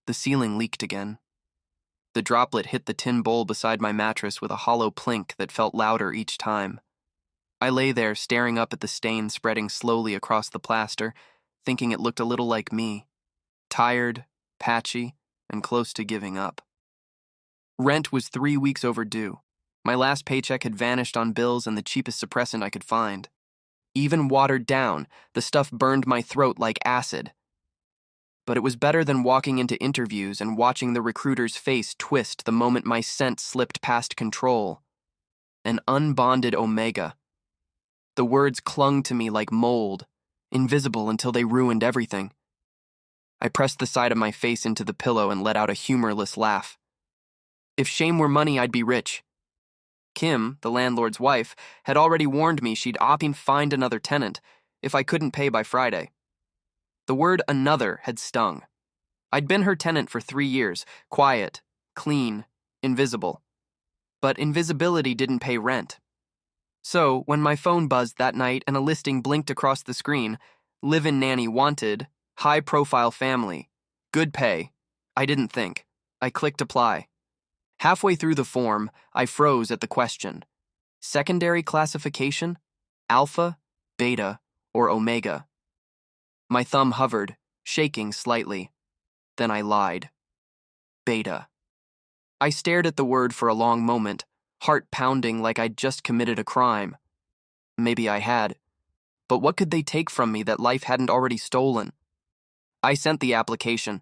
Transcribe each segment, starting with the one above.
The ceiling leaked again. The droplet hit the tin bowl beside my mattress with a hollow plink that felt louder each time. I lay there staring up at the stain spreading slowly across the plaster, thinking it looked a little like me. Tired, patchy, and close to giving up. Rent was 3 weeks overdue. My last paycheck had vanished on bills and the cheapest suppressant I could find. Even watered down, the stuff burned my throat like acid. But it was better than walking into interviews and watching the recruiter's face twist the moment my scent slipped past control. An unbonded omega. The words clung to me like mold, invisible until they ruined everything. I pressed the side of my face into the pillow and let out a humorless laugh. If shame were money, I'd be rich. Kim, the landlord's wife, had already warned me she'd find another tenant if I couldn't pay by Friday. The word another had stung. I'd been her tenant for 3 years, quiet, clean, invisible. But invisibility didn't pay rent. So, when my phone buzzed that night and a listing blinked across the screen, live-in nanny wanted, high-profile family, good pay, I didn't think. I clicked apply. Halfway through the form, I froze at the question. Secondary classification? Alpha, beta, or omega? My thumb hovered, shaking slightly. Then I lied. Beta. I stared at the word for a long moment, heart pounding like I'd just committed a crime. Maybe I had. But what could they take from me that life hadn't already stolen? I sent the application.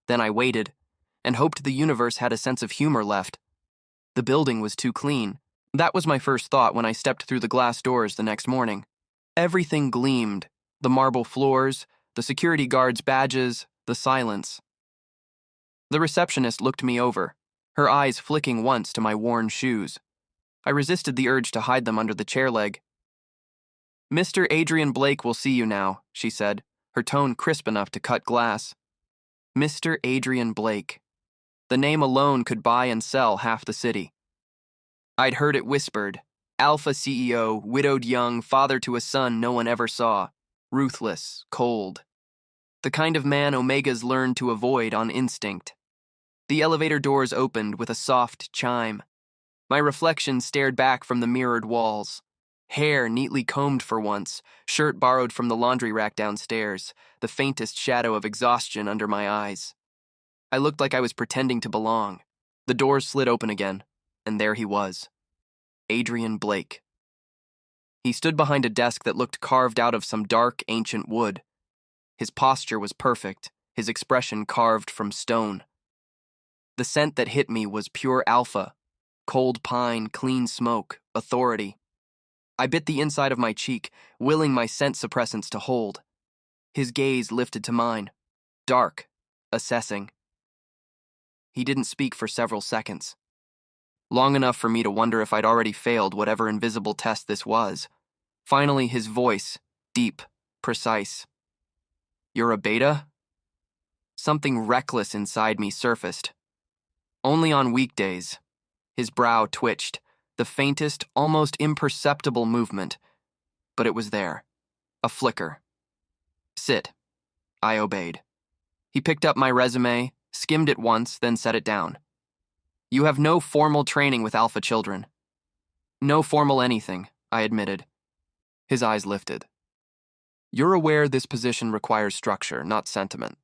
Then I waited, and hoped the universe had a sense of humor left. The building was too clean. That was my first thought when I stepped through the glass doors the next morning. Everything gleamed. The marble floors, the security guards' badges, the silence. The receptionist looked me over, her eyes flicking once to my worn shoes. I resisted the urge to hide them under the chair leg. Mr. Adrian Blake will see you now, she said, her tone crisp enough to cut glass. Mr. Adrian Blake. The name alone could buy and sell half the city. I'd heard it whispered. Alpha CEO, widowed young, father to a son no one ever saw. Ruthless, cold. The kind of man Omegas learned to avoid on instinct. The elevator doors opened with a soft chime. My reflection stared back from the mirrored walls. Hair neatly combed for once, shirt borrowed from the laundry rack downstairs, the faintest shadow of exhaustion under my eyes. I looked like I was pretending to belong. The doors slid open again, and there he was. Adrian Blake. He stood behind a desk that looked carved out of some dark, ancient wood. His posture was perfect, his expression carved from stone. The scent that hit me was pure alpha. Cold pine, clean smoke, authority. I bit the inside of my cheek, willing my scent suppressants to hold. His gaze lifted to mine. Dark, assessing. He didn't speak for several seconds. Long enough for me to wonder if I'd already failed whatever invisible test this was. Finally, his voice, deep, precise. You're a beta? Something reckless inside me surfaced. Only on weekdays. His brow twitched, the faintest, almost imperceptible movement. But it was there. A flicker. Sit. I obeyed. He picked up my resume, skimmed it once, then set it down. You have no formal training with alpha children. No formal anything, I admitted. His eyes lifted. You're aware this position requires structure, not sentiment.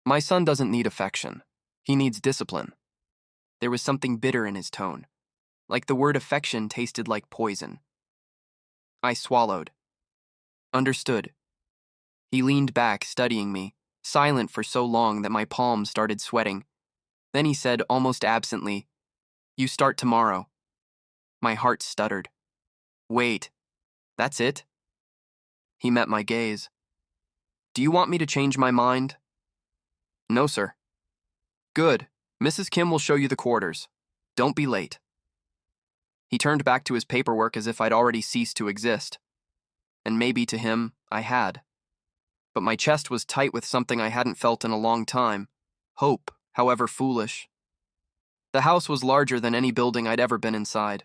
My son doesn't need affection. He needs discipline. There was something bitter in his tone, like the word affection tasted like poison. I swallowed. Understood. He leaned back, studying me, silent for so long that my palms started sweating. Then he said, almost absently, You start tomorrow. My heart stuttered. Wait, that's it? He met my gaze. Do you want me to change my mind? No, sir. Good. Mrs. Kim will show you the quarters. Don't be late. He turned back to his paperwork as if I'd already ceased to exist. And maybe to him, I had. But my chest was tight with something I hadn't felt in a long time. Hope, however foolish. The house was larger than any building I'd ever been inside.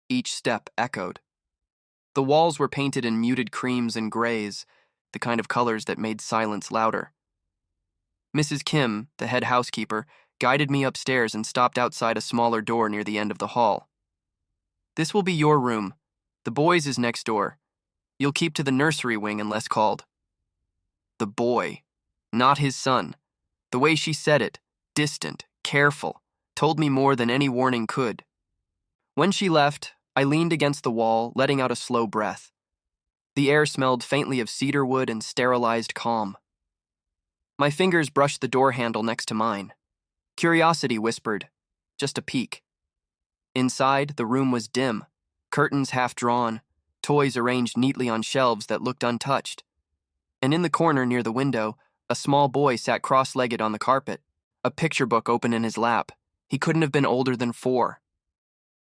Each step echoed. The walls were painted in muted creams and grays, the kind of colors that made silence louder. Mrs. Kim, the head housekeeper, guided me upstairs and stopped outside a smaller door near the end of the hall. "This will be your room. The boys' is next door. You'll keep to the nursery wing unless called." The boy, not his son. The way she said it, distant, careful, told me more than any warning could. When she left, I leaned against the wall, letting out a slow breath. The air smelled faintly of cedar wood and sterilized calm. My fingers brushed the door handle next to mine. Curiosity whispered, "Just a peek." Inside, the room was dim, curtains half drawn, toys arranged neatly on shelves that looked untouched. And in the corner near the window, a small boy sat cross-legged on the carpet, a picture book open in his lap. He couldn't have been older than 4.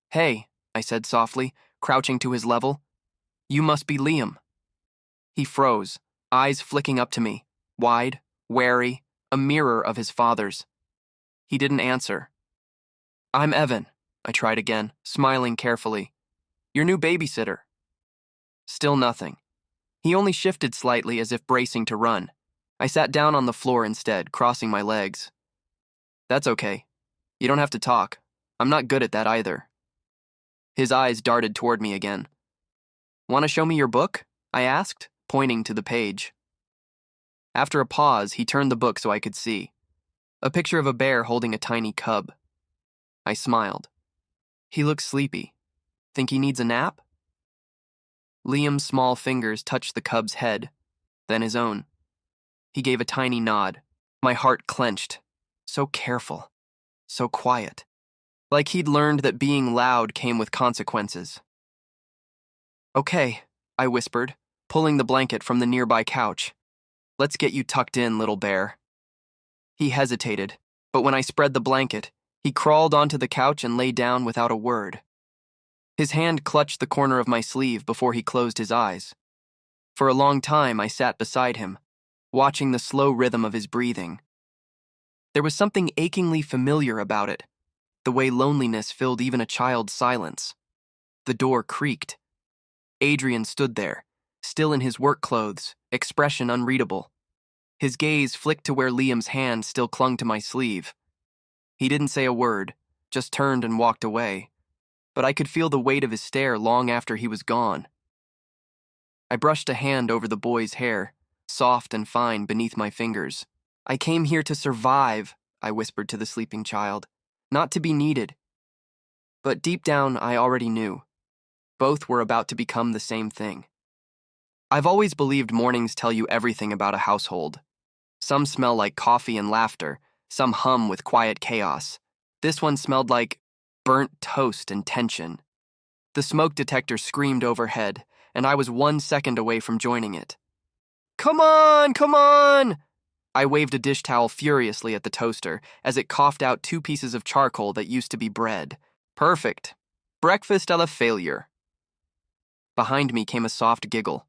"Hey," I said softly, crouching to his level. "You must be Liam." He froze, eyes flicking up to me, wide, wary, a mirror of his father's. He didn't answer. "I'm Evan," I tried again, smiling carefully. "Your new babysitter." Still nothing. He only shifted slightly as if bracing to run. I sat down on the floor instead, crossing my legs. "That's okay. You don't have to talk. I'm not good at that either." His eyes darted toward me again. "Want to show me your book?" I asked, pointing to the page. After a pause, he turned the book so I could see. A picture of a bear holding a tiny cub. I smiled. "He looks sleepy. Think he needs a nap?" Liam's small fingers touched the cub's head, then his own. He gave a tiny nod. My heart clenched. So careful. So quiet. Like he'd learned that being loud came with consequences. "Okay," I whispered, pulling the blanket from the nearby couch. "Let's get you tucked in, little bear." He hesitated, but when I spread the blanket, he crawled onto the couch and lay down without a word. His hand clutched the corner of my sleeve before he closed his eyes. For a long time, I sat beside him, watching the slow rhythm of his breathing. There was something achingly familiar about it, the way loneliness filled even a child's silence. The door creaked. Adrian stood there, still in his work clothes, expression unreadable. His gaze flicked to where Liam's hand still clung to my sleeve. He didn't say a word, just turned and walked away, but I could feel the weight of his stare long after he was gone. I brushed a hand over the boy's hair, soft and fine beneath my fingers. "I came here to survive," I whispered to the sleeping child, "not to be needed." But deep down, I already knew. Both were about to become the same thing. I've always believed mornings tell you everything about a household. Some smell like coffee and laughter, some hum with quiet chaos. This one smelled like burnt toast and tension. The smoke detector screamed overhead, and I was 1 second away from joining it. "Come on, come on!" I waved a dish towel furiously at the toaster as it coughed out 2 pieces of charcoal that used to be bread. Perfect. Breakfast a la failure. Behind me came a soft giggle.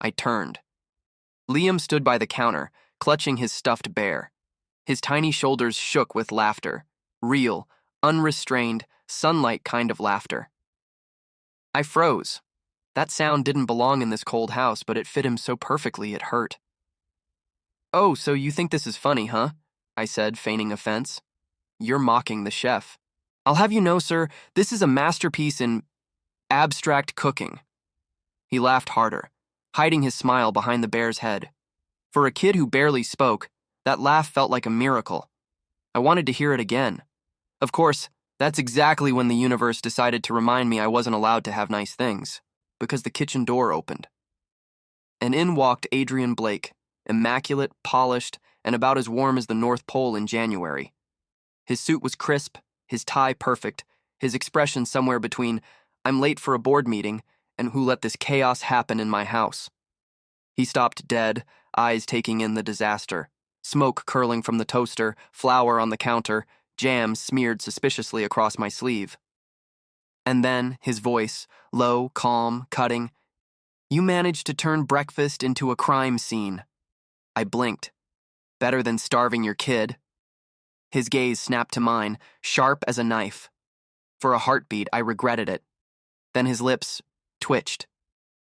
I turned. Liam stood by the counter, clutching his stuffed bear. His tiny shoulders shook with laughter. Real, unrestrained, sunlight kind of laughter. I froze. That sound didn't belong in this cold house, but it fit him so perfectly it hurt. "Oh, so you think this is funny, huh?" I said, feigning offense. "You're mocking the chef. I'll have you know, sir, this is a masterpiece in abstract cooking." He laughed harder, hiding his smile behind the bear's head. For a kid who barely spoke, that laugh felt like a miracle. I wanted to hear it again. Of course, that's exactly when the universe decided to remind me I wasn't allowed to have nice things, because the kitchen door opened. And in walked Adrian Blake, immaculate, polished, and about as warm as the North Pole in January. His suit was crisp, his tie perfect, his expression somewhere between "I'm late for a board meeting" and "who let this chaos happen in my house." He stopped dead, eyes taking in the disaster. Smoke curling from the toaster, flour on the counter, jam smeared suspiciously across my sleeve. And then, his voice, low, calm, cutting, "You managed to turn breakfast into a crime scene." I blinked. "Better than starving your kid." His gaze snapped to mine, sharp as a knife. For a heartbeat, I regretted it. Then his lips twitched.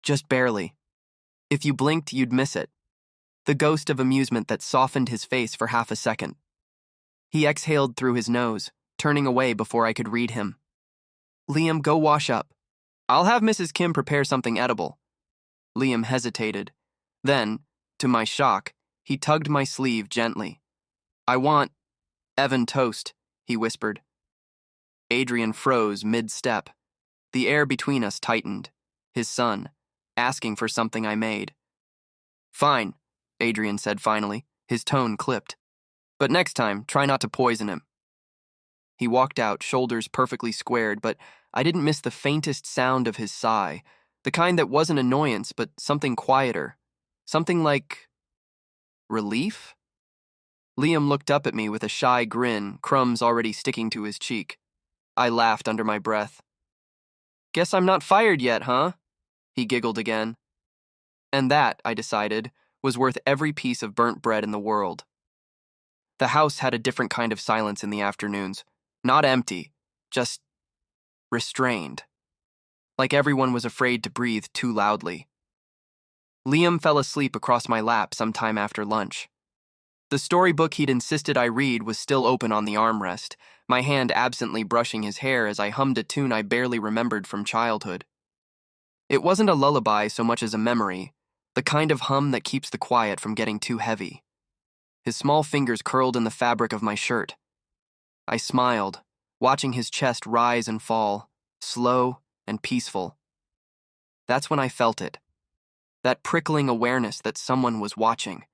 Just barely. If you blinked, you'd miss it. the ghost of amusement that softened his face for half a second. He exhaled through his nose, turning away before I could read him. Liam, go wash up. I'll have Mrs. Kim prepare something edible. Liam hesitated. Then, to my shock, he tugged my sleeve gently. I want Evan toast, he whispered. Adrian froze mid-step. The air between us tightened. His son, asking for something I made. Fine, Adrian said finally, his tone clipped. But next time, try not to poison him. He walked out, shoulders perfectly squared, but I didn't miss the faintest sound of his sigh, the kind that wasn't annoyance, but something quieter. Something like relief? Liam looked up at me with a shy grin, crumbs already sticking to his cheek. I laughed under my breath. Guess I'm not fired yet, huh? He giggled again. And that, I decided, was worth every piece of burnt bread in the world. The house had a different kind of silence in the afternoons. Not empty, just restrained. Like everyone was afraid to breathe too loudly. Liam fell asleep across my lap sometime after lunch. The storybook he'd insisted I read was still open on the armrest, my hand absently brushing his hair as I hummed a tune I barely remembered from childhood. It wasn't a lullaby so much as a memory, the kind of hum that keeps the quiet from getting too heavy. His small fingers curled in the fabric of my shirt. I smiled, watching his chest rise and fall, slow and peaceful. That's when I felt it. That prickling awareness that someone was watching.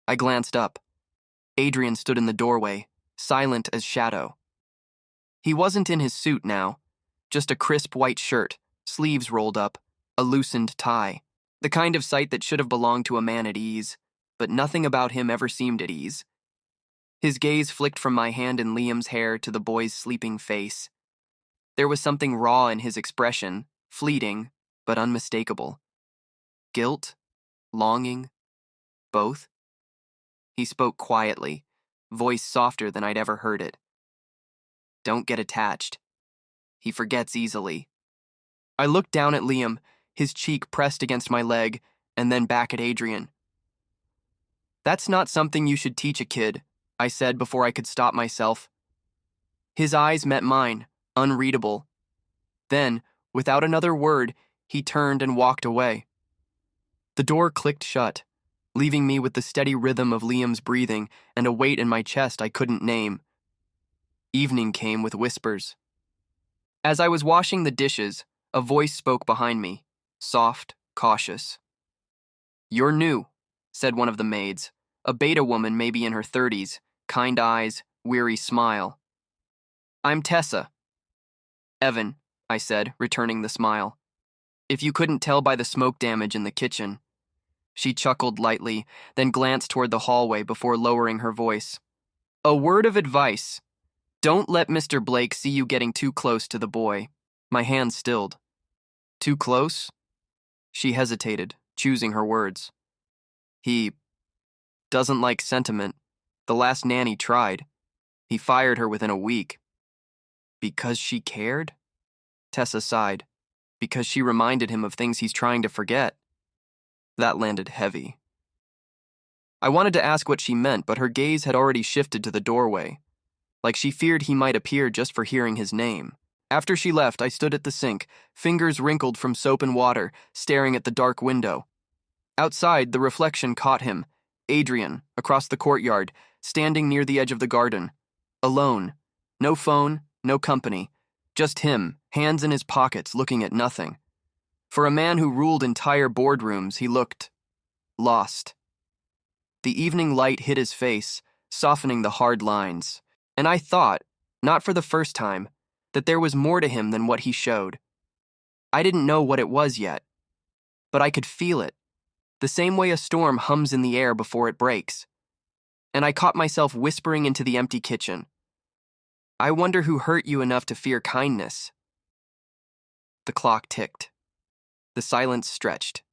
I glanced up. Adrian stood in the doorway, silent as shadow. He wasn't in his suit now, just a crisp white shirt, sleeves rolled up, a loosened tie, the kind of sight that should have belonged to a man at ease, but nothing about him ever seemed at ease. His gaze flicked from my hand in Liam's hair to the boy's sleeping face. There was something raw in his expression, fleeting, but unmistakable. Guilt? Longing? Both? He spoke quietly, voice softer than I'd ever heard it. Don't get attached. He forgets easily. I looked down at Liam, his cheek pressed against my leg, and then back at Adrian. That's not something you should teach a kid, I said before I could stop myself. His eyes met mine, unreadable. Then, without another word, he turned and walked away. The door clicked shut, leaving me with the steady rhythm of Liam's breathing and a weight in my chest I couldn't name. Evening came with whispers. As I was washing the dishes, a voice spoke behind me, soft, cautious. You're new, said one of the maids, a beta woman maybe in her 30s, kind eyes, weary smile. I'm Tessa. Evan, I said, returning the smile. If you couldn't tell by the smoke damage in the kitchen. She chuckled lightly, then glanced toward the hallway before lowering her voice. A word of advice. Don't let Mr. Blake see you getting too close to the boy. My hand stilled. Too close? She hesitated, choosing her words. He doesn't like sentiment. The last nanny tried. He fired her within a week. Because she cared? Tessa sighed. Because she reminded him of things he's trying to forget. That landed heavy. I wanted to ask what she meant, but her gaze had already shifted to the doorway, like she feared he might appear just for hearing his name. After she left, I stood at the sink, fingers wrinkled from soap and water, staring at the dark window. Outside, the reflection caught him, Adrian, across the courtyard, standing near the edge of the garden. Alone. No phone, no company. Just him, hands in his pockets, looking at nothing. For a man who ruled entire boardrooms, he looked lost. The evening light hit his face, softening the hard lines, and I thought, not for the first time, that there was more to him than what he showed. I didn't know what it was yet, but I could feel it, the same way a storm hums in the air before it breaks. And I caught myself whispering into the empty kitchen. I wonder who hurt you enough to fear kindness. The clock ticked. The silence stretched.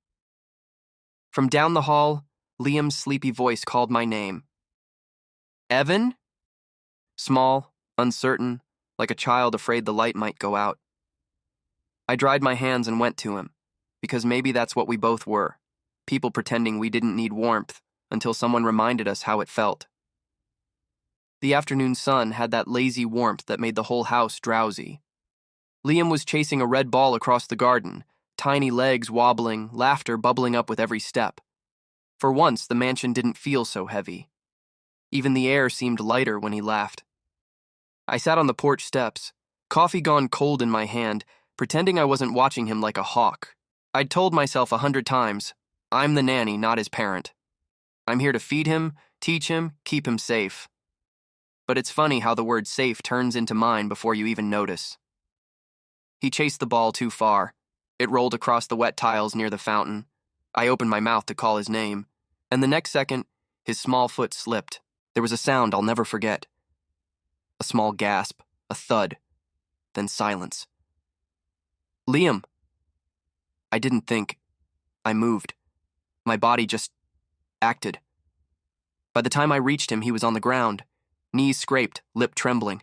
From down the hall, Liam's sleepy voice called my name. Evan? Small, uncertain, like a child afraid the light might go out. I dried my hands and went to him, because maybe that's what we both were, people pretending we didn't need warmth until someone reminded us how it felt. The afternoon sun had that lazy warmth that made the whole house drowsy. Liam was chasing a red ball across the garden, tiny legs wobbling, laughter bubbling up with every step. For once, the mansion didn't feel so heavy. Even the air seemed lighter when he laughed. I sat on the porch steps, coffee gone cold in my hand, pretending I wasn't watching him like a hawk. I'd told myself 100 times, I'm the nanny, not his parent. I'm here to feed him, teach him, keep him safe. But it's funny how the word safe turns into mine before you even notice. He chased the ball too far. It rolled across the wet tiles near the fountain. I opened my mouth to call his name, and the next second, his small foot slipped. There was a sound I'll never forget. A small gasp, a thud, then silence. Liam! I didn't think. I moved. My body just acted. By the time I reached him, he was on the ground, knees scraped, lip trembling.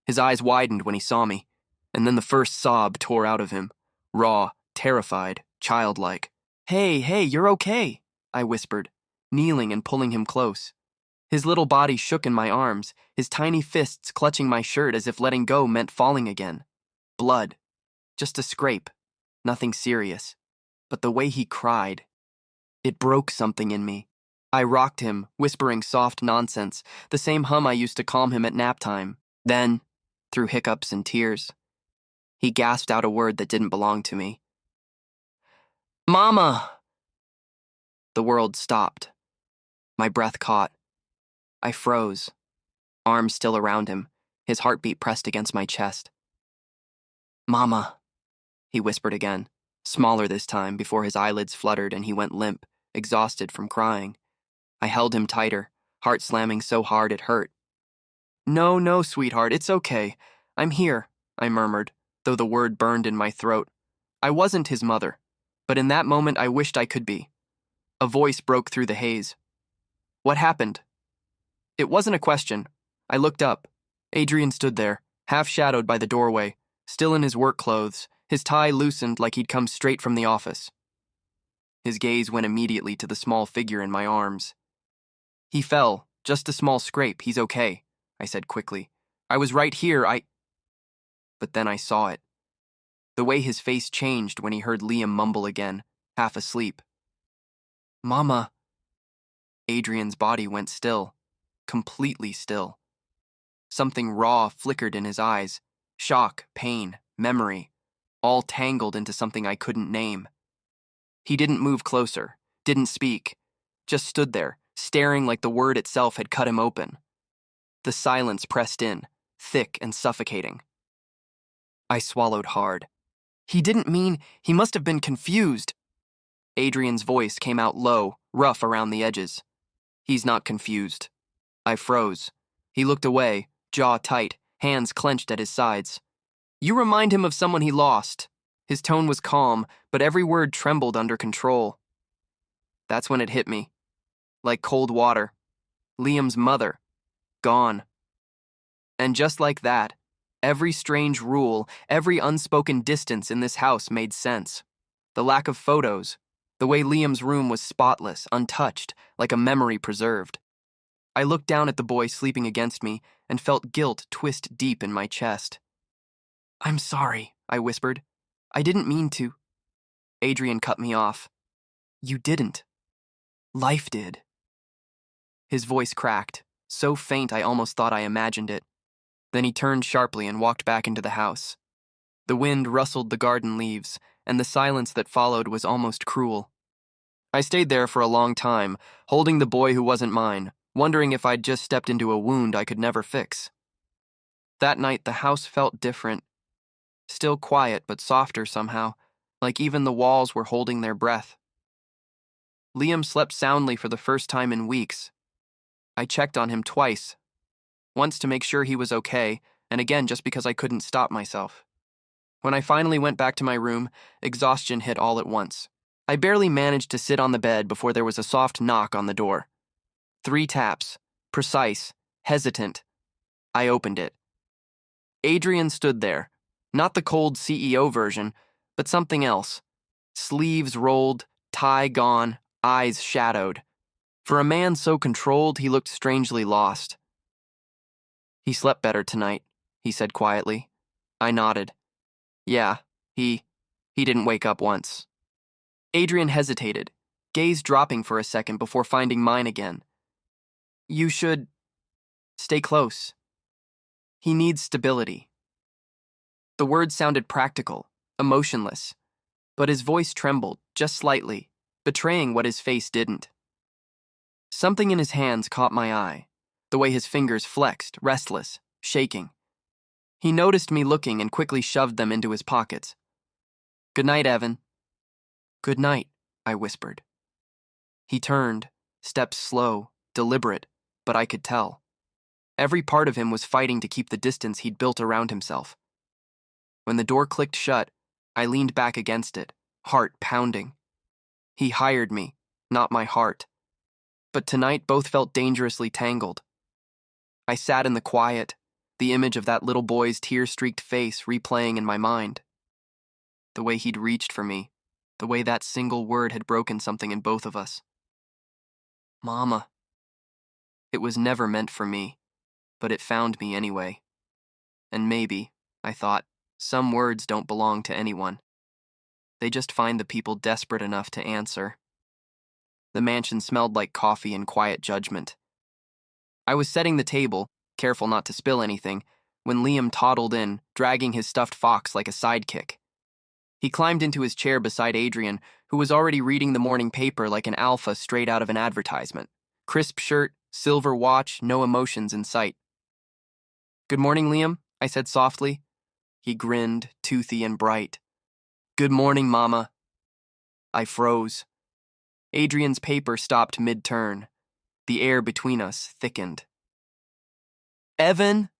His eyes widened when he saw me, and then the first sob tore out of him, raw, terrified, childlike. Hey, you're okay, I whispered, kneeling and pulling him close. His little body shook in my arms, his tiny fists clutching my shirt as if letting go meant falling again. Blood. Just a scrape. Nothing serious. But the way he cried, it broke something in me. I rocked him, whispering soft nonsense, the same hum I used to calm him at nap time. Then, through hiccups and tears, he gasped out a word that didn't belong to me. Mama! The world stopped. My breath caught. I froze, arms still around him, his heartbeat pressed against my chest. Mama, he whispered again, smaller this time before his eyelids fluttered and he went limp, exhausted from crying. I held him tighter, heart slamming so hard it hurt. No, sweetheart, it's okay. I'm here, I murmured, though the word burned in my throat. I wasn't his mother, but in that moment I wished I could be. A voice broke through the haze. What happened? It wasn't a question. I looked up. Adrian stood there, half-shadowed by the doorway, still in his work clothes, his tie loosened like he'd come straight from the office. His gaze went immediately to the small figure in my arms. He fell, just a small scrape, he's okay, I said quickly. I was right here, But then I saw it. The way his face changed when he heard Liam mumble again, half asleep. Mama. Adrian's body went still. Completely still. Something raw flickered in his eyes. Shock, pain, memory, all tangled into something I couldn't name. He didn't move closer, didn't speak, just stood there, staring like the word itself had cut him open. The silence pressed in, thick and suffocating. I swallowed hard. He didn't mean, he must have been confused. Adrian's voice came out low, rough around the edges. He's not confused. I froze. He looked away, jaw tight, hands clenched at his sides. You remind him of someone he lost. His tone was calm, but every word trembled under control. That's when it hit me. Like cold water. Liam's mother. Gone. And just like that, every strange rule, every unspoken distance in this house made sense. The lack of photos, the way Liam's room was spotless, untouched, like a memory preserved. I looked down at the boy sleeping against me and felt guilt twist deep in my chest. I'm sorry, I whispered. I didn't mean to. Adrian cut me off. You didn't. Life did. His voice cracked, so faint I almost thought I imagined it. Then he turned sharply and walked back into the house. The wind rustled the garden leaves, and the silence that followed was almost cruel. I stayed there for a long time, holding the boy who wasn't mine, wondering if I'd just stepped into a wound I could never fix. That night, the house felt different. Still quiet, but softer somehow, like even the walls were holding their breath. Liam slept soundly for the first time in weeks. I checked on him twice, once to make sure he was okay, and again just because I couldn't stop myself. When I finally went back to my room, exhaustion hit all at once. I barely managed to sit on the bed before there was a soft knock on the door. 3 taps, precise, hesitant. I opened it. Adrian stood there, not the cold CEO version, but something else. Sleeves rolled, Tie gone, eyes shadowed. For a man so controlled, he looked strangely lost. "He slept better tonight," he said quietly. I nodded. "Yeah, he didn't wake up once." Adrian hesitated, gaze dropping for a second before finding mine again. "You should stay close. He needs stability." The words sounded practical, emotionless, but his voice trembled, just slightly, betraying what his face didn't. Something in his hands caught my eye, the way his fingers flexed, restless, shaking. He noticed me looking and quickly shoved them into his pockets. "Good night, Evan." "Good night," I whispered. He turned, steps slow, deliberate, but I could tell. Every part of him was fighting to keep the distance he'd built around himself. When the door clicked shut, I leaned back against it, heart pounding. He hired me, not my heart. But tonight both felt dangerously tangled. I sat in the quiet, the image of that little boy's tear-streaked face replaying in my mind. The way he'd reached for me, the way that single word had broken something in both of us. Mama. It was never meant for me, but it found me anyway. And maybe, I thought, some words don't belong to anyone. They just find the people desperate enough to answer. The mansion smelled like coffee and quiet judgment. I was setting the table, careful not to spill anything, when Liam toddled in, dragging his stuffed fox like a sidekick. He climbed into his chair beside Adrian, who was already reading the morning paper like an alpha straight out of an advertisement. Crisp shirt, silver watch, no emotions in sight. "Good morning, Liam," I said softly. He grinned, toothy and bright. "Good morning, Mama." I froze. Adrian's paper stopped mid-turn. The air between us thickened. "Evan,"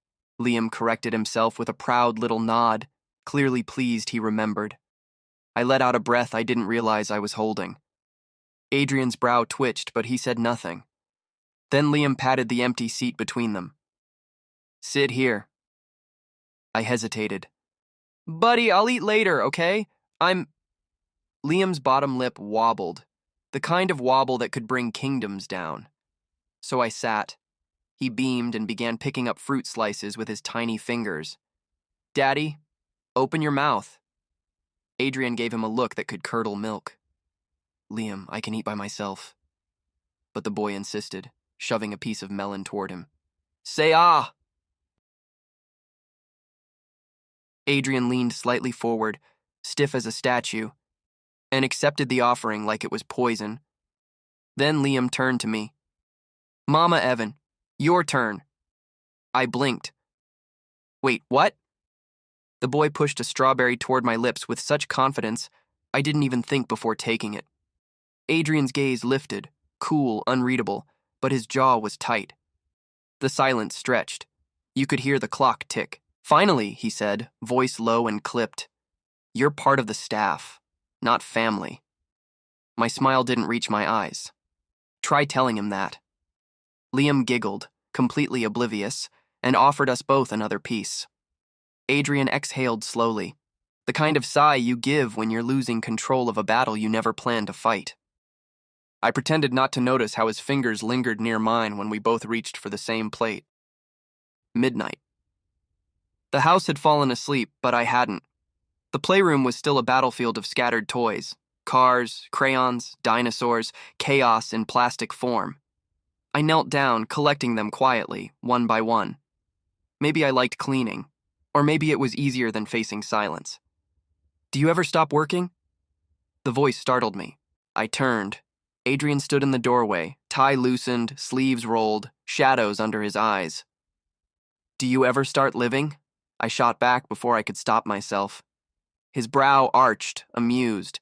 Liam corrected himself with a proud little nod, clearly pleased he remembered. I let out a breath I didn't realize I was holding. Adrian's brow twitched, but he said nothing. Then Liam patted the empty seat between them. "Sit here." I hesitated. "Buddy, I'll eat later, okay? Liam's bottom lip wobbled, the kind of wobble that could bring kingdoms down. So I sat. He beamed and began picking up fruit slices with his tiny fingers. "Daddy, open your mouth." Adrian gave him a look that could curdle milk. "Liam, I can eat by myself." But the boy insisted, shoving a piece of melon toward him. "Say ah!" Adrian leaned slightly forward, stiff as a statue, and accepted the offering like it was poison. Then Liam turned to me. "Mama Evan, your turn." I blinked. "Wait, what?" The boy pushed a strawberry toward my lips with such confidence, I didn't even think before taking it. Adrian's gaze lifted, cool, unreadable, but his jaw was tight. The silence stretched. You could hear the clock tick. "Finally," he said, voice low and clipped. "You're part of the staff, not family." My smile didn't reach my eyes. Try telling him that. Liam giggled, completely oblivious, and offered us both another piece. Adrian exhaled slowly, the kind of sigh you give when you're losing control of a battle you never planned to fight. I pretended not to notice how his fingers lingered near mine when we both reached for the same plate. Midnight. The house had fallen asleep, but I hadn't. The playroom was still a battlefield of scattered toys. Cars, crayons, dinosaurs, chaos in plastic form. I knelt down, collecting them quietly, one by one. Maybe I liked cleaning, or maybe it was easier than facing silence. "Do you ever stop working?" The voice startled me. I turned. Adrian stood in the doorway, tie loosened, sleeves rolled, shadows under his eyes. "Do you ever start living?" I shot back before I could stop myself. His brow arched, amused.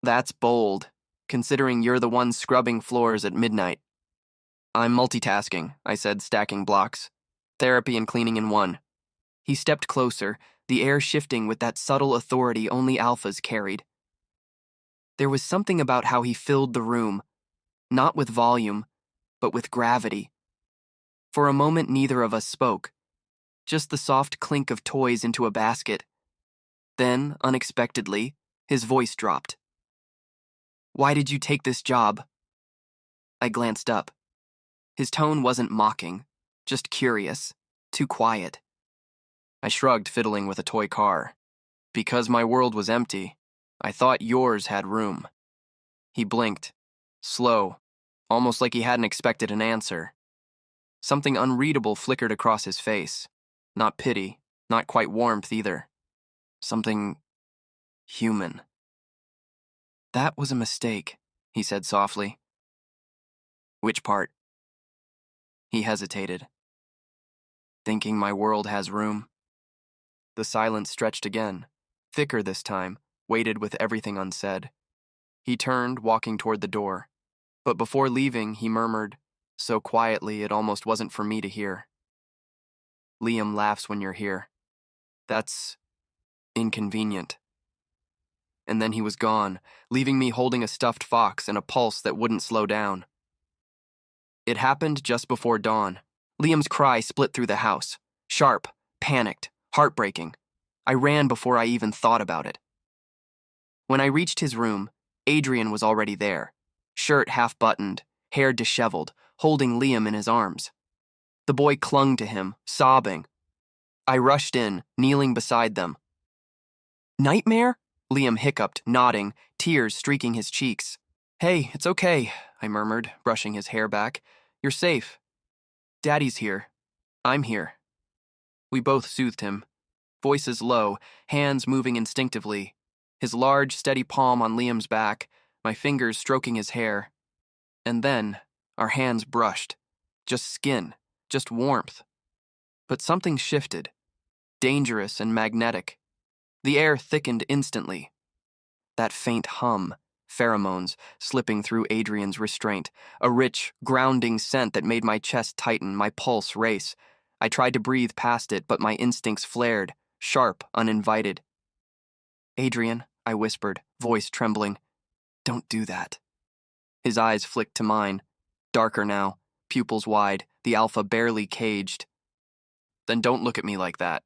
"That's bold, considering you're the one scrubbing floors at midnight." "I'm multitasking," I said, stacking blocks. "Therapy and cleaning in one." He stepped closer, the air shifting with that subtle authority only alphas carried. There was something about how he filled the room, not with volume, but with gravity. For a moment, neither of us spoke, just the soft clink of toys into a basket. Then, unexpectedly, his voice dropped. Why did you take this job? I glanced up. His tone wasn't mocking, just curious, too quiet. I shrugged, fiddling with a toy car. Because my world was empty, I thought yours had room. He blinked, slow, almost like he hadn't expected an answer. Something unreadable flickered across his face. Not pity, not quite warmth either. Something human. That was a mistake, he said softly. Which part? He hesitated. Thinking my world has room. The silence stretched again, thicker this time, weighted with everything unsaid. He turned, walking toward the door. But before leaving, he murmured, so quietly it almost wasn't for me to hear. Liam laughs when you're here. That's inconvenient. And then he was gone, leaving me holding a stuffed fox and a pulse that wouldn't slow down. It happened just before dawn. Liam's cry split through the house. Sharp, panicked, heartbreaking. I ran before I even thought about it. When I reached his room, Adrian was already there, shirt half-buttoned, hair disheveled, holding Liam in his arms. The boy clung to him, sobbing. I rushed in, kneeling beside them. Nightmare? Liam hiccuped, nodding, tears streaking his cheeks. Hey, it's okay, I murmured, brushing his hair back. You're safe. Daddy's here. I'm here. We both soothed him, voices low, hands moving instinctively, his large, steady palm on Liam's back, my fingers stroking his hair. And then, our hands brushed. Just skin, just warmth. But something shifted, dangerous and magnetic. The air thickened instantly. That faint hum, pheromones slipping through Adrian's restraint, a rich, grounding scent that made my chest tighten, my pulse race. I tried to breathe past it, but my instincts flared, sharp, uninvited. Adrian, I whispered, voice trembling. Don't do that. His eyes flicked to mine, darker now, pupils wide, the alpha barely caged. Then don't look at me like that.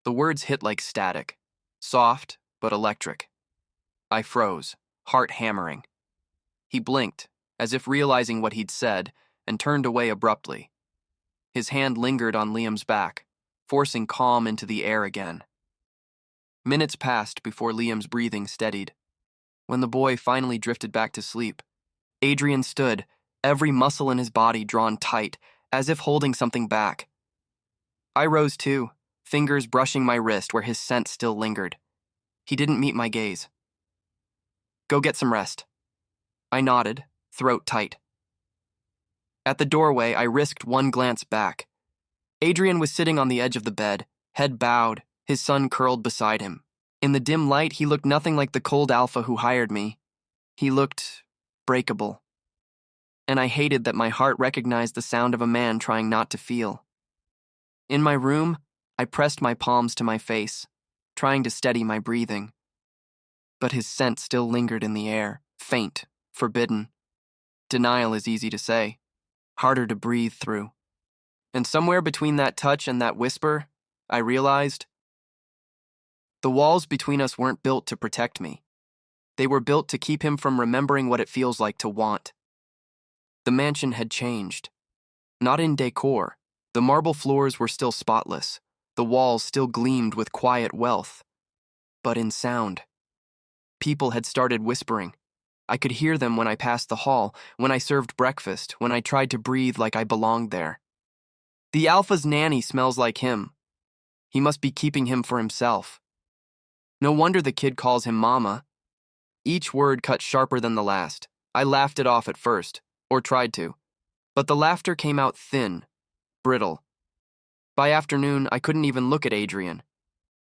The words hit like static, soft but electric. I froze, heart hammering. He blinked, as if realizing what he'd said, and turned away abruptly. His hand lingered on Liam's back, forcing calm into the air again. Minutes passed before Liam's breathing steadied. When the boy finally drifted back to sleep, Adrian stood, every muscle in his body drawn tight, as if holding something back. I rose too, fingers brushing my wrist where his scent still lingered. He didn't meet my gaze. Go get some rest. I nodded, throat tight. At the doorway, I risked one glance back. Adrian was sitting on the edge of the bed, head bowed, his son curled beside him. In the dim light, he looked nothing like the cold alpha who hired me. He looked breakable. And I hated that my heart recognized the sound of a man trying not to feel. In my room, I pressed my palms to my face, trying to steady my breathing. But his scent still lingered in the air, faint, forbidden. Denial is easy to say, harder to breathe through. And somewhere between that touch and that whisper, I realized the walls between us weren't built to protect me. They were built to keep him from remembering what it feels like to want. The mansion had changed. Not in decor. The marble floors were still spotless. The walls still gleamed with quiet wealth. But in sound. People had started whispering. I could hear them when I passed the hall, when I served breakfast, when I tried to breathe like I belonged there. The alpha's nanny smells like him. He must be keeping him for himself. No wonder the kid calls him mama. Each word cut sharper than the last. I laughed it off at first, or tried to. But the laughter came out thin, brittle. By afternoon, I couldn't even look at Adrian.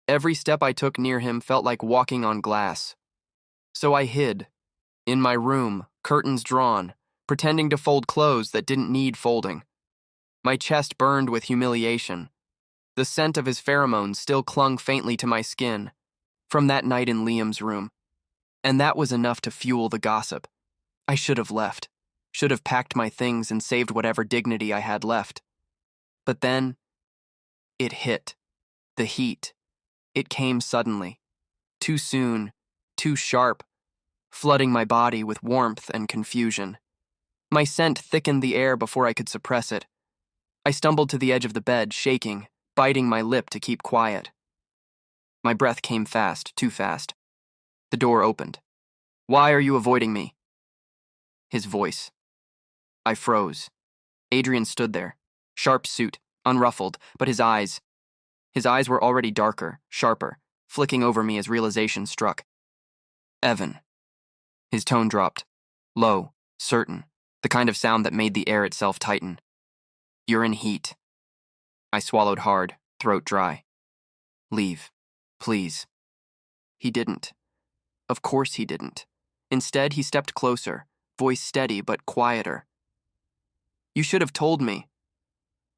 Every step I took near him felt like walking on glass. So I hid. In my room, curtains drawn, pretending to fold clothes that didn't need folding. My chest burned with humiliation. The scent of his pheromones still clung faintly to my skin, from that night in Liam's room. And that was enough to fuel the gossip. I should have left, should have packed my things and saved whatever dignity I had left. But then, it hit. The heat. It came suddenly. Too soon, too sharp. flooding my body with warmth and confusion. My scent thickened the air before I could suppress it. I stumbled to the edge of the bed, shaking, biting my lip to keep quiet. My breath came fast, too fast. The door opened. "Why are you avoiding me?" His voice. I froze. Adrian stood there, sharp suit, unruffled, but his eyes were already darker, sharper, flicking over me as realization struck. "Evan." His tone dropped. Low, certain, the kind of sound that made the air itself tighten. "You're in heat." I swallowed hard, throat dry. "Leave. Please." He didn't. Of course he didn't. Instead, he stepped closer, voice steady but quieter. "You should have told me."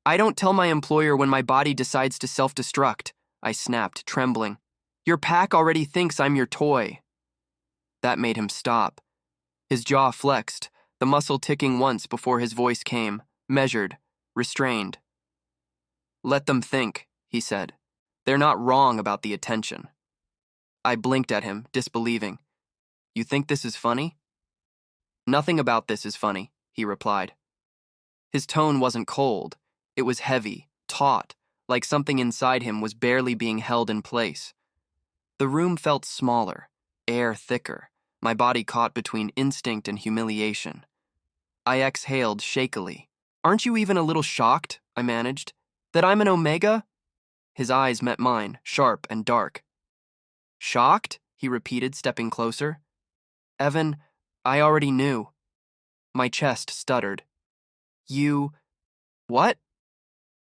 "I don't tell my employer when my body decides to self-destruct," I snapped, trembling. "Your pack already thinks I'm your toy." That made him stop. His jaw flexed, the muscle ticking once before his voice came, measured, restrained. "Let them think," he said. "They're not wrong about the attention." I blinked at him, disbelieving. "You think this is funny?" "Nothing about this is funny," he replied. His tone wasn't cold. It was heavy, taut, like something inside him was barely being held in place. The room felt smaller, air thicker, my body caught between instinct and humiliation. I exhaled shakily. "Aren't you even a little shocked," I managed, "that I'm an Omega?" His eyes met mine, sharp and dark. "Shocked?" he repeated, stepping closer. "Evan, I already knew." My chest stuttered. "You... what?"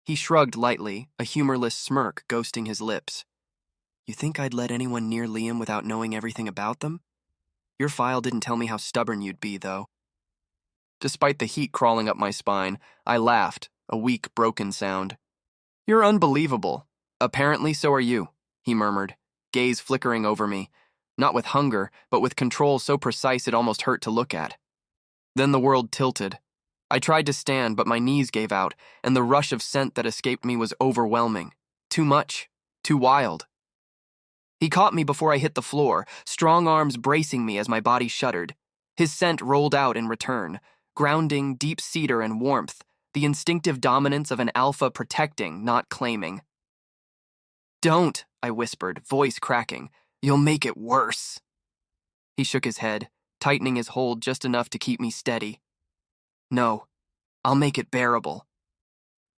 He shrugged lightly, a humorless smirk ghosting his lips. "You think I'd let anyone near Liam without knowing everything about them? Your file didn't tell me how stubborn you'd be, though." Despite the heat crawling up my spine, I laughed, a weak, broken sound. "You're unbelievable. Apparently so are you," he murmured, gaze flickering over me, not with hunger, but with control so precise it almost hurt to look at. Then the world tilted. I tried to stand, but my knees gave out, and the rush of scent that escaped me was overwhelming. Too much. Too wild. He caught me before I hit the floor, strong arms bracing me as my body shuddered. His scent rolled out in return, grounding, deep cedar and warmth, the instinctive dominance of an alpha protecting, not claiming. "Don't," I whispered, voice cracking. "You'll make it worse." He shook his head, tightening his hold just enough to keep me steady. "No, I'll make it bearable."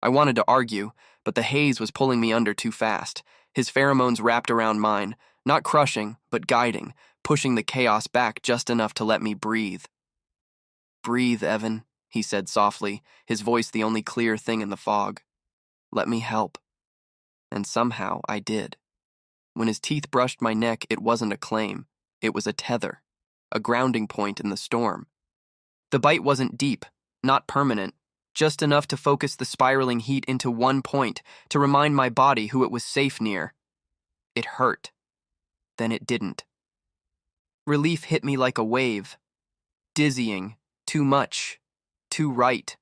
I wanted to argue, but the haze was pulling me under too fast, his pheromones wrapped around mine, not crushing, but guiding, pushing the chaos back just enough to let me breathe. "Breathe, Evan," he said softly, his voice the only clear thing in the fog. "Let me help." And somehow I did. When his teeth brushed my neck, it wasn't a claim. It was a tether, a grounding point in the storm. The bite wasn't deep, not permanent, just enough to focus the spiraling heat into one point, to remind my body who it was safe near. It hurt. Then it didn't. Relief hit me like a wave. Dizzying, too much, too right.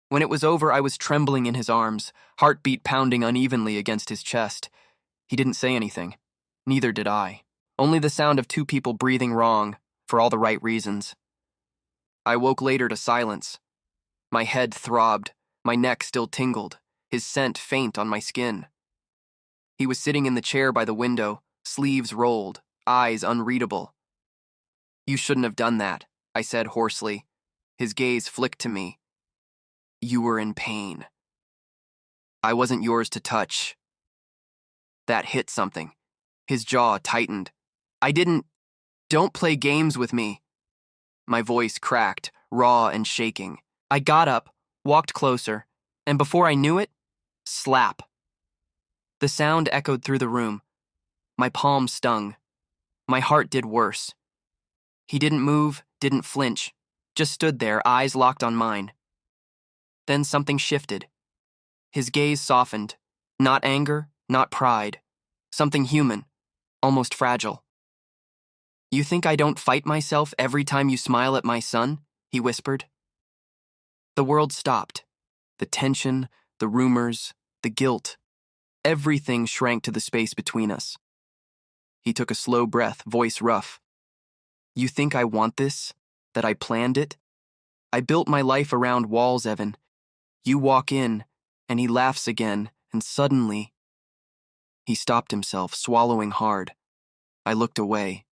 When it was over, I was trembling in his arms, heartbeat pounding unevenly against his chest. He didn't say anything. Neither did I. Only the sound of two people breathing wrong, for all the right reasons. I woke later to silence. My head throbbed, my neck still tingled, his scent faint on my skin. He was sitting in the chair by the window, sleeves rolled, eyes unreadable. "You shouldn't have done that," I said hoarsely. His gaze flicked to me. "You were in pain. I wasn't yours to touch." That hit something. His jaw tightened. "Don't play games with me." My voice cracked, raw and shaking. I got up, walked closer, and before I knew it, slap. The sound echoed through the room. My palm stung. My heart did worse. He didn't move, didn't flinch, just stood there, eyes locked on mine. Then something shifted. His gaze softened. Not anger, not pride. Something human, almost fragile. "You think I don't fight myself every time you smile at my son?" he whispered. The world stopped. The tension, the rumors, the guilt. Everything shrank to the space between us. He took a slow breath, voice rough. You think I want this? That I planned it? I built my life around walls, Evan. You walk in, and he laughs again, and suddenly... He stopped himself, swallowing hard. I looked away.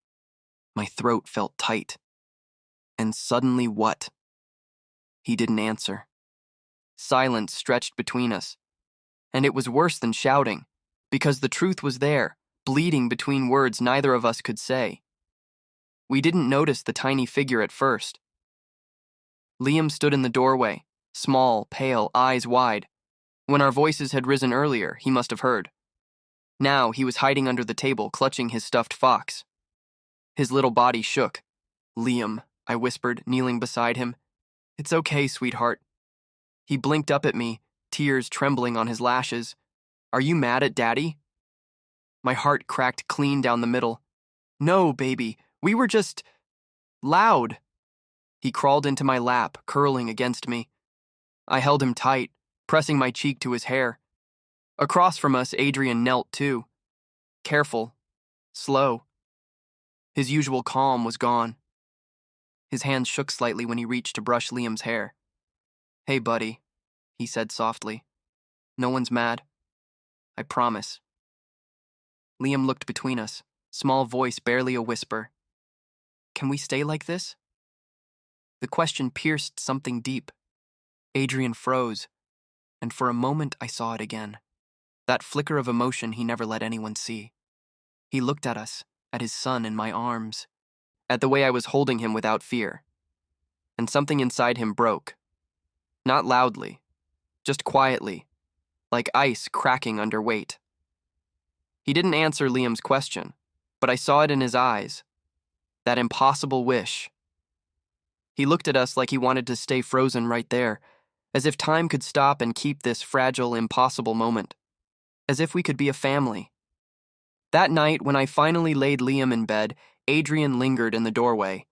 My throat felt tight. And suddenly what? He didn't answer. Silence stretched between us. And it was worse than shouting, because the truth was there, bleeding between words neither of us could say. We didn't notice the tiny figure at first. Liam stood in the doorway, small, pale, eyes wide. When our voices had risen earlier, he must have heard. Now he was hiding under the table, clutching his stuffed fox. His little body shook. "Liam," I whispered, kneeling beside him. "It's okay, sweetheart." He blinked up at me, tears trembling on his lashes. "Are you mad at Daddy?" My heart cracked clean down the middle. "No, baby, we were just... loud." He crawled into my lap, curling against me. I held him tight, pressing my cheek to his hair. Across from us, Adrian knelt too. Careful, slow. His usual calm was gone. His hands shook slightly when he reached to brush Liam's hair. "Hey, buddy," he said softly. "No one's mad. I promise." Liam looked between us, small voice barely a whisper. "Can we stay like this?" The question pierced something deep. Adrian froze, and for a moment I saw it again. That flicker of emotion he never let anyone see. He looked at us, at his son in my arms, at the way I was holding him without fear. And something inside him broke. Not loudly, just quietly, like ice cracking under weight. He didn't answer Liam's question, but I saw it in his eyes. That impossible wish. He looked at us like he wanted to stay frozen right there, as if time could stop and keep this fragile, impossible moment. As if we could be a family. That night, when I finally laid Liam in bed, Adrian lingered in the doorway.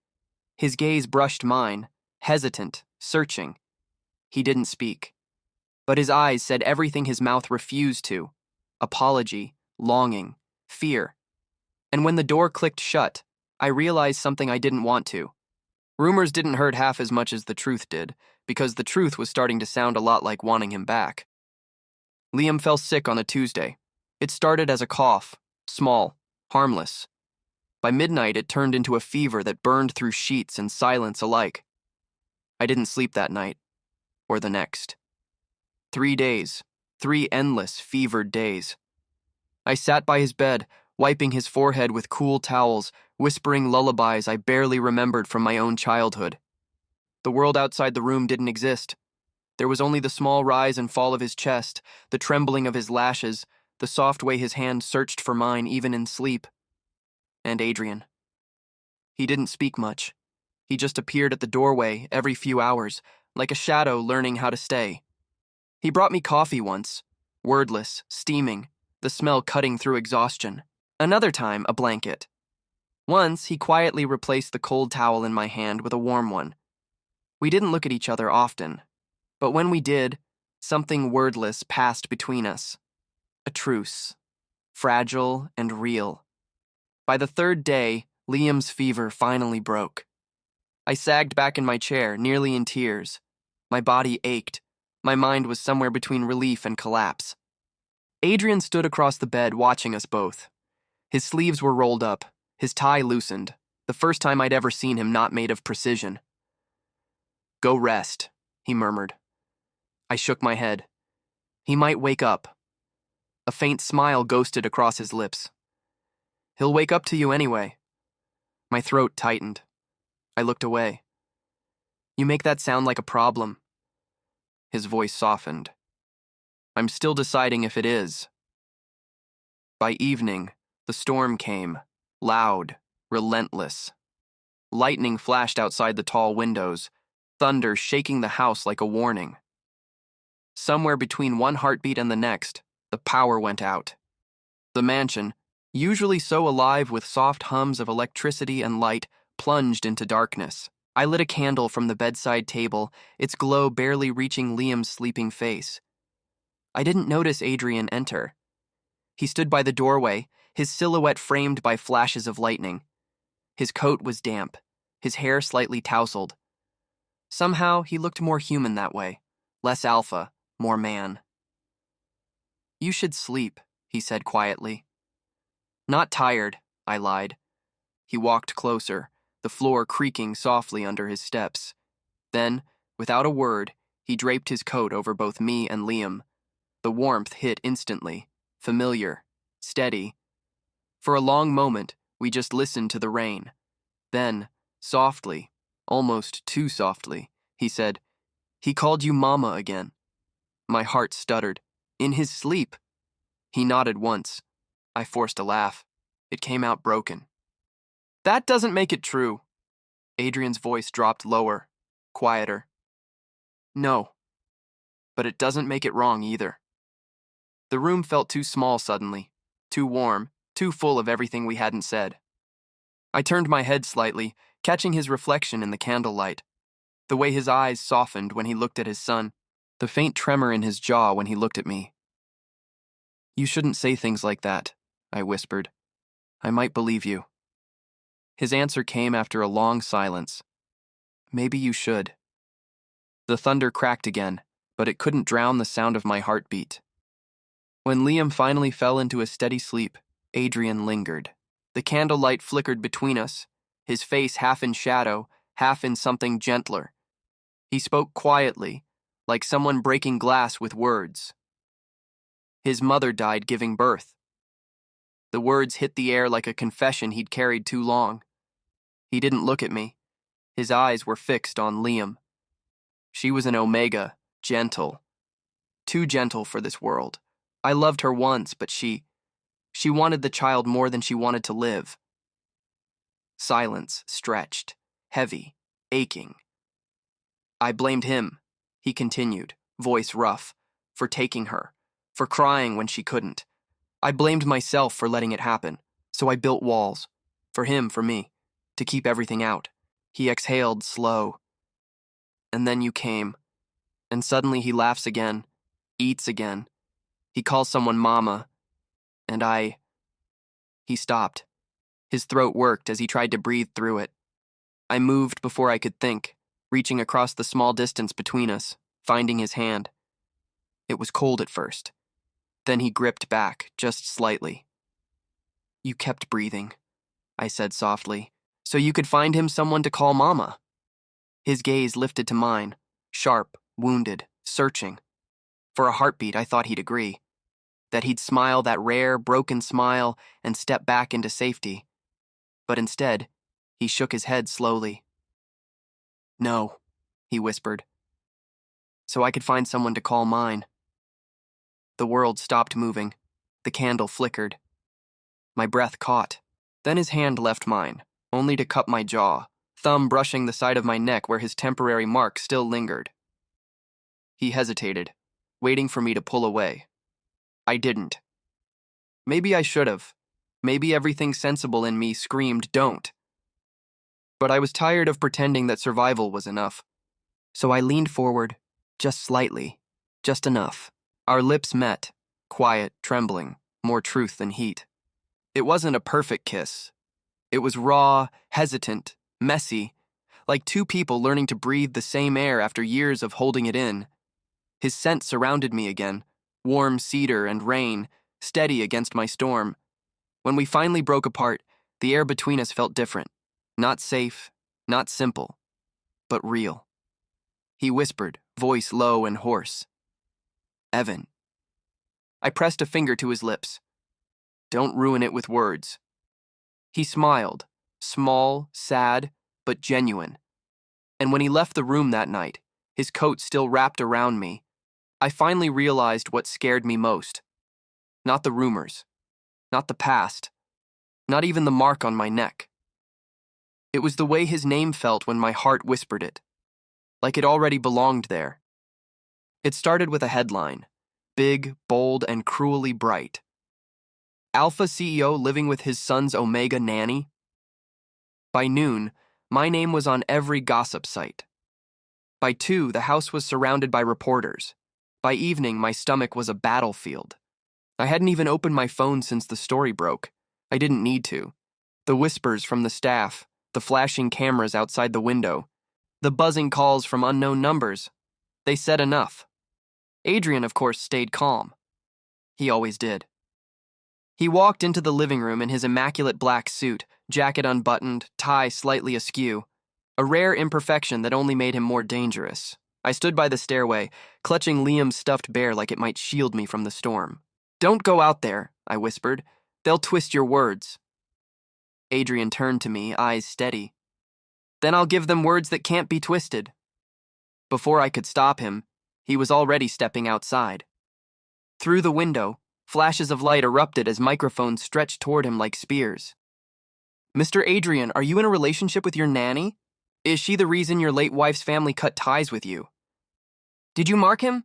His gaze brushed mine, hesitant, searching. He didn't speak. But his eyes said everything his mouth refused to. Apology, longing, fear. And when the door clicked shut, I realized something I didn't want to. Rumors didn't hurt half as much as the truth did, because the truth was starting to sound a lot like wanting him back. Liam fell sick on a Tuesday. It started as a cough, small, harmless. By midnight, it turned into a fever that burned through sheets and silence alike. I didn't sleep that night, or the next. 3 days, 3 endless, fevered days. I sat by his bed, wiping his forehead with cool towels, whispering lullabies I barely remembered from my own childhood. The world outside the room didn't exist. There was only the small rise and fall of his chest, the trembling of his lashes, the soft way his hand searched for mine even in sleep. And Adrian. He didn't speak much. He just appeared at the doorway every few hours, like a shadow learning how to stay. He brought me coffee once, wordless, steaming, the smell cutting through exhaustion. Another time, a blanket. Once, he quietly replaced the cold towel in my hand with a warm one. We didn't look at each other often, but when we did, something wordless passed between us. A truce. Fragile and real. By the 3rd day, Liam's fever finally broke. I sagged back in my chair, nearly in tears. My body ached. My mind was somewhere between relief and collapse. Adrian stood across the bed watching us both. His sleeves were rolled up, his tie loosened, the first time I'd ever seen him not made of precision. "Go rest," he murmured. I shook my head. He might wake up. A faint smile ghosted across his lips. "He'll wake up to you anyway." My throat tightened. I looked away. "You make that sound like a problem." His voice softened. "I'm still deciding if it is." By evening, the storm came, loud, relentless. Lightning flashed outside the tall windows, thunder shaking the house like a warning. Somewhere between one heartbeat and the next, the power went out. The mansion, usually so alive with soft hums of electricity and light, plunged into darkness. I lit a candle from the bedside table, its glow barely reaching Liam's sleeping face. I didn't notice Adrian enter. He stood by the doorway, his silhouette framed by flashes of lightning. His coat was damp, his hair slightly tousled. Somehow, he looked more human that way. Less alpha, more man. "You should sleep," he said quietly. "Not tired," I lied. He walked closer, the floor creaking softly under his steps. Then, without a word, he draped his coat over both me and Liam. The warmth hit instantly, familiar, steady. For a long moment, we just listened to the rain. Then, softly, almost too softly, he said, "He called you Mama again." My heart stuttered. In his sleep. He nodded once. I forced a laugh. It came out broken. "That doesn't make it true." Adrian's voice dropped lower, quieter. "No, but it doesn't make it wrong either." The room felt too small suddenly, too warm, too full of everything we hadn't said. I turned my head slightly, catching his reflection in the candlelight. The way his eyes softened when he looked at his son, the faint tremor in his jaw when he looked at me. "You shouldn't say things like that," I whispered. "I might believe you." His answer came after a long silence. "Maybe you should." The thunder cracked again, but it couldn't drown the sound of my heartbeat. When Liam finally fell into a steady sleep, Adrian lingered. The candlelight flickered between us, his face half in shadow, half in something gentler. He spoke quietly, like someone breaking glass with words. His mother died giving birth. The words hit the air like a confession he'd carried too long. He didn't look at me. His eyes were fixed on Liam. She was an Omega, gentle. Too gentle for this world. I loved her once, but she wanted the child more than she wanted to live. Silence stretched, heavy, aching. "I blamed him," he continued, voice rough, "for taking her, for crying when she couldn't. I blamed myself for letting it happen, so I built walls. For him, for me, to keep everything out." He exhaled slow. "And then you came. And suddenly he laughs again, eats again. He calls someone Mama. And I..." He stopped. His throat worked as he tried to breathe through it. I moved before I could think, reaching across the small distance between us, finding his hand. It was cold at first. Then he gripped back, just slightly. "You kept breathing," I said softly, "so you could find him someone to call Mama." His gaze lifted to mine, sharp, wounded, searching. For a heartbeat, I thought he'd agree. That he'd smile that rare, broken smile and step back into safety. But instead, he shook his head slowly. "No," he whispered. "So I could find someone to call mine." The world stopped moving. The candle flickered. My breath caught. Then his hand left mine, only to cup my jaw, thumb brushing the side of my neck where his temporary mark still lingered. He hesitated, waiting for me to pull away. I didn't. Maybe I should have. Maybe everything sensible in me screamed, "Don't." But I was tired of pretending that survival was enough. So I leaned forward, just slightly, just enough. Our lips met, quiet, trembling, more truth than heat. It wasn't a perfect kiss. It was raw, hesitant, messy, like two people learning to breathe the same air after years of holding it in. His scent surrounded me again, warm cedar and rain, steady against my storm. When we finally broke apart, the air between us felt different. Not safe, not simple, but real. He whispered, voice low and hoarse. "Evan." I pressed a finger to his lips. "Don't ruin it with words." He smiled, small, sad, but genuine. And when he left the room that night, his coat still wrapped around me, I finally realized what scared me most. Not the rumors, not the past, not even the mark on my neck. It was the way his name felt when my heart whispered it, like it already belonged there. It started with a headline, big, bold, and cruelly bright. "Alpha CEO living with his son's Omega nanny?" By noon, my name was on every gossip site. By 2, the house was surrounded by reporters. By evening, my stomach was a battlefield. I hadn't even opened my phone since the story broke. I didn't need to. The whispers from the staff, The flashing cameras outside the window, the buzzing calls from unknown numbers. They said enough. Adrian, of course, stayed calm. He always did. He walked into the living room in his immaculate black suit, jacket unbuttoned, tie slightly askew, a rare imperfection that only made him more dangerous. I stood by the stairway, clutching Liam's stuffed bear like it might shield me from the storm. "Don't go out there," I whispered. "They'll twist your words." Adrian turned to me, eyes steady. "Then I'll give them words that can't be twisted." Before I could stop him, he was already stepping outside. Through the window, flashes of light erupted as microphones stretched toward him like spears. "Mr. Adrian, are you in a relationship with your nanny? Is she the reason your late wife's family cut ties with you? Did you mark him?"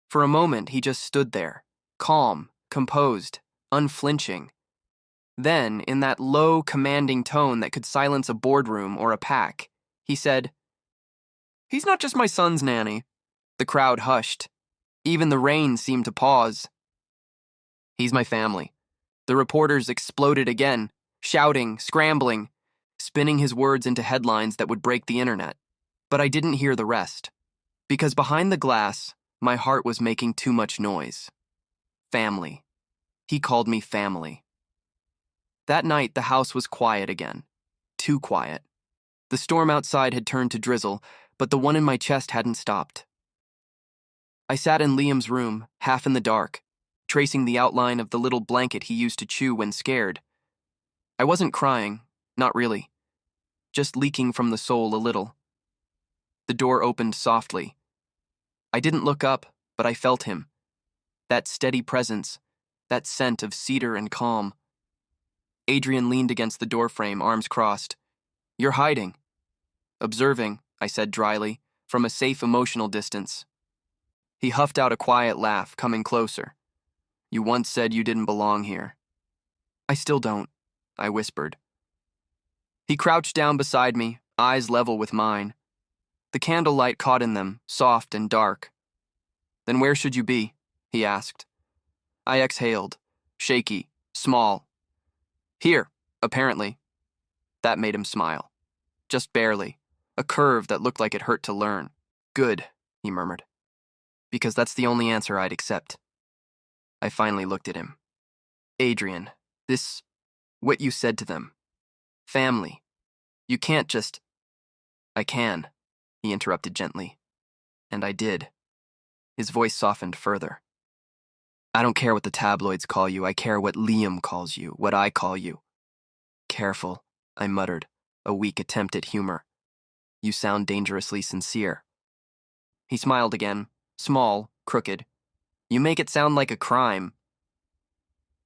For a moment, he just stood there, calm, composed, unflinching. Then, in that low, commanding tone that could silence a boardroom or a pack, he said, "He's not just my son's nanny." The crowd hushed. Even the rain seemed to pause. "He's my family." The reporters exploded again, shouting, scrambling, spinning his words into headlines that would break the internet. But I didn't hear the rest, because behind the glass, my heart was making too much noise. Family. He called me family. That night, the house was quiet again. Too quiet. The storm outside had turned to drizzle, but the one in my chest hadn't stopped. I sat in Liam's room, half in the dark, tracing the outline of the little blanket he used to chew when scared. I wasn't crying, not really, just leaking from the soul a little. The door opened softly. I didn't look up, but I felt him. That steady presence, that scent of cedar and calm. Adrian leaned against the doorframe, arms crossed. "You're hiding." "Observing," I said dryly, from a safe emotional distance. He huffed out a quiet laugh, coming closer. "You once said you didn't belong here." "I still don't," I whispered. He crouched down beside me, eyes level with mine. The candlelight caught in them, soft and dark. "Then where should you be?" he asked. I exhaled, shaky, small. "Here, apparently." That made him smile. Just barely. A curve that looked like it hurt to learn. "Good," he murmured. "Because that's the only answer I'd accept." I finally looked at him. "Adrian, what you said to them. Family. You can't just—" "I can," he interrupted gently. "And I did." His voice softened further. "I don't care what the tabloids call you. I care what Liam calls you, what I call you." "Careful," I muttered, a weak attempt at humor. "You sound dangerously sincere." He smiled again, small, crooked. "You make it sound like a crime."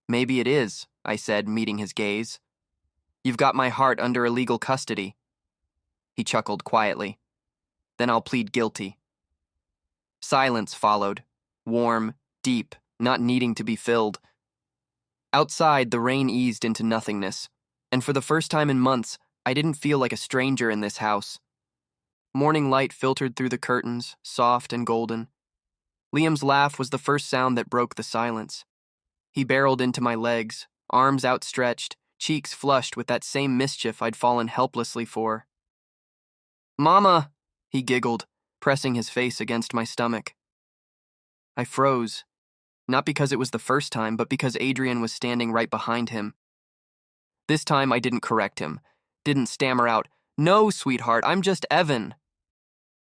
"Maybe it is," I said, meeting his gaze. "You've got my heart under illegal custody." He chuckled quietly. "Then I'll plead guilty." Silence followed, warm, deep, not needing to be filled. Outside, the rain eased into nothingness, and for the first time in months, I didn't feel like a stranger in this house. Morning light filtered through the curtains, soft and golden. Liam's laugh was the first sound that broke the silence. He barreled into my legs, arms outstretched, cheeks flushed with that same mischief I'd fallen helplessly for. "Mama!" he giggled, pressing his face against my stomach. I froze, not because it was the first time, but because Adrian was standing right behind him. This time I didn't correct him, didn't stammer out, "No, sweetheart, I'm just Evan."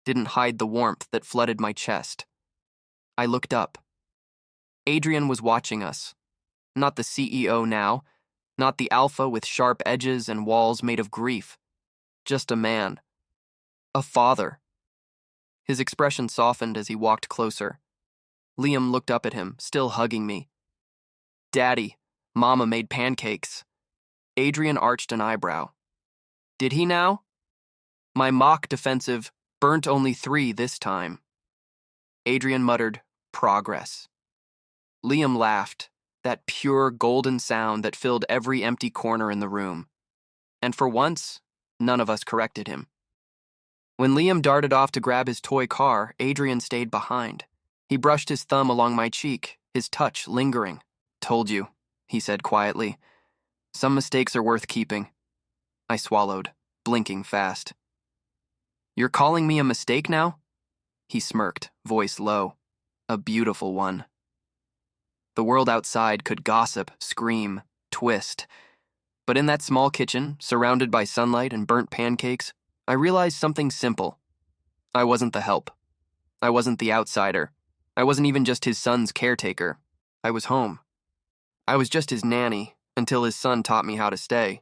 Didn't hide the warmth that flooded my chest. I looked up. Adrian was watching us. Not the CEO now, not the alpha with sharp edges and walls made of grief. Just a man. A father. His expression softened as he walked closer. Liam looked up at him, still hugging me. "Daddy, Mama made pancakes." Adrian arched an eyebrow. "Did he now?" My mock defensive, "Burnt only 3 this time." Adrian muttered, "Progress." Liam laughed, that pure golden sound that filled every empty corner in the room. And for once, none of us corrected him. When Liam darted off to grab his toy car, Adrian stayed behind. He brushed his thumb along my cheek, his touch lingering. "Told you," he said quietly. "Some mistakes are worth keeping." I swallowed. blinking fast. "You're calling me a mistake now?" He smirked, voice low. "A beautiful one." The world outside could gossip, scream, twist. But in that small kitchen, surrounded by sunlight and burnt pancakes, I realized something simple. I wasn't the help. I wasn't the outsider. I wasn't even just his son's caretaker. I was home. I was just his nanny, until his son taught me how to stay.